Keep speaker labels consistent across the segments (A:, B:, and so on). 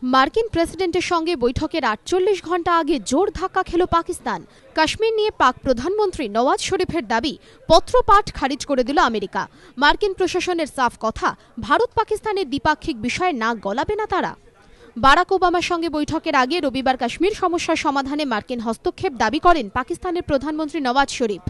A: মার্কিন প্রেসিডেন্টের সঙ্গে বৈঠকের ৪৮ ঘণ্টা আগে জোর ধাক্কা খেল পাকিস্তান। কাশ্মীর নিয়ে পাক প্রধানমন্ত্রী নওয়াজ শরীফের দাবি পত্রপাঠ খারিজ করে দিল আমেরিকা। মার্কিন প্রশাসনের সাফ কথা, ভারত পাকিস্তানের দ্বিপাক্ষিক বিষয়ে নাক গলাবে না তারা। বারাক ওবামার সঙ্গে বৈঠকের আগে রবিবার কাশ্মীর সমস্যার সমাধানে মার্কিন হস্তক্ষেপ দাবি করেন পাকিস্তানের প্রধানমন্ত্রী নওয়াজ শরীফ।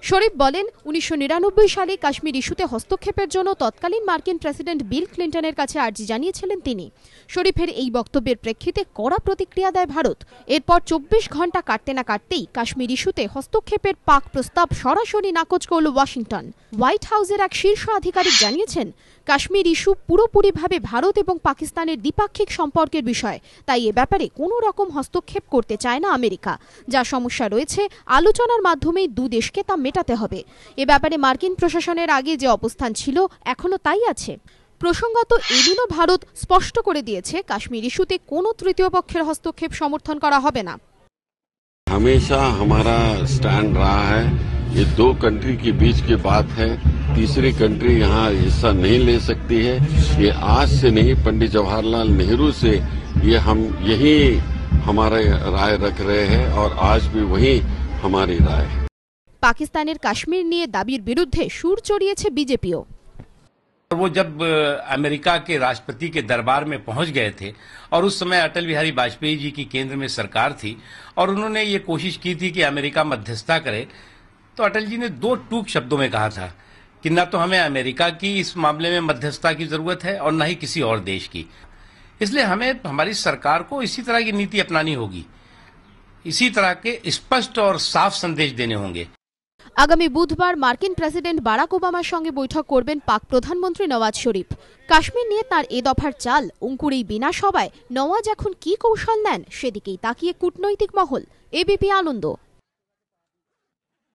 A: শরীফ বলেন, ১৯৯৯ সালে কাশ্মীর ইস্যুতে হস্তক্ষেপের জন্য তৎকালীন মার্কিন প্রেসিডেন্ট বিল ক্লিন্টনের কাছে আর্জি জানিয়েছিলেন তিনি। শরীফের এই বক্তব্যের প্রেক্ষিতে কড়া প্রতিক্রিয়া দেয় ভারত। এরপর ২৪ ঘণ্টা কাটতে না কাটতেই কাশ্মীর ইস্যুতে হস্তক্ষেপের পাক প্রস্তাব সরাসরি নাকচ করল ওয়াশিংটন। হোয়াইট হাউসের এক শীর্ষ আধিকারিক জানিয়েছেন, কাশ্মীর ইস্যু পুরোপুরিভাবে ভারত এবং পাকিস্তানের দ্বিপাক্ষিক সম্পর্কের বিষয়, তাই এ ব্যাপারে কোনো রকম হস্তক্ষেপ করতে চায় না আমেরিকা। যা সমস্যা রয়েছে, আলোচনার মাধ্যমেই দুদেশকে তা মেটাতে হবে। এ ব্যাপারে মার্কিন প্রশাসনের আগে যে অবস্থান ছিল, এখনো তাই আছে। প্রসঙ্গত, এদিনও ভারত স্পষ্ট করে দিয়েছে, কাশ্মীর ইস্যুতে কোনো তৃতীয় পক্ষের হস্তক্ষেপ সমর্থন করা হবে না।
B: हमेशा हमारा स्टैंड रहा है, ये दो कंट्री के बीच की बात है, तीसरी कंट्री यहाँ हिस्सा नहीं ले सकती है। ये आज से नहीं, पंडित जवाहरलाल नेहरू से हम यही हमारे राय रख रहे हैं और आज भी वही हमारी राय है।
A: পাকিস্তানের কাশ্মীর নিয়ে দাবির বিরুদ্ধে সুর চড়িয়েছে বিজেপিও।
C: वो जब अमेरिका के राष्ट्रपति के दरबार में पहुंच गए थे और उस समय अटल बिहारी वाजपेयी जी की केंद्र में सरकार थी और उन्होंने ये कोशिश की थी कि अमेरिका मध्यस्थता करे, तो अटल जी ने दो टूक शब्दों में कहा था कि न तो हमें अमेरिका की इस मामले में मध्यस्थता की जरूरत है और न ही किसी और देश की। इसलिए हमें हमारी सरकार को इसी तरह की नीति अपनानी होगी, इसी तरह के स्पष्ट और साफ संदेश देने होंगे।
A: আগামী বুধবার মার্কিন প্রেসিডেন্ট বারাক ওবামার সঙ্গে বৈঠক করবেন পাক প্রধানমন্ত্রী নওয়াজ শরীফ। কাশ্মীর নিয়ে তার এ দফার চাল অঙ্কুরেই বিনাশ হওয়ায় নওয়াজ এখন কি কৌশল নেন, সেদিকেই তাকিয়ে কূটনৈতিক মহল। এবিপি আনন্দ।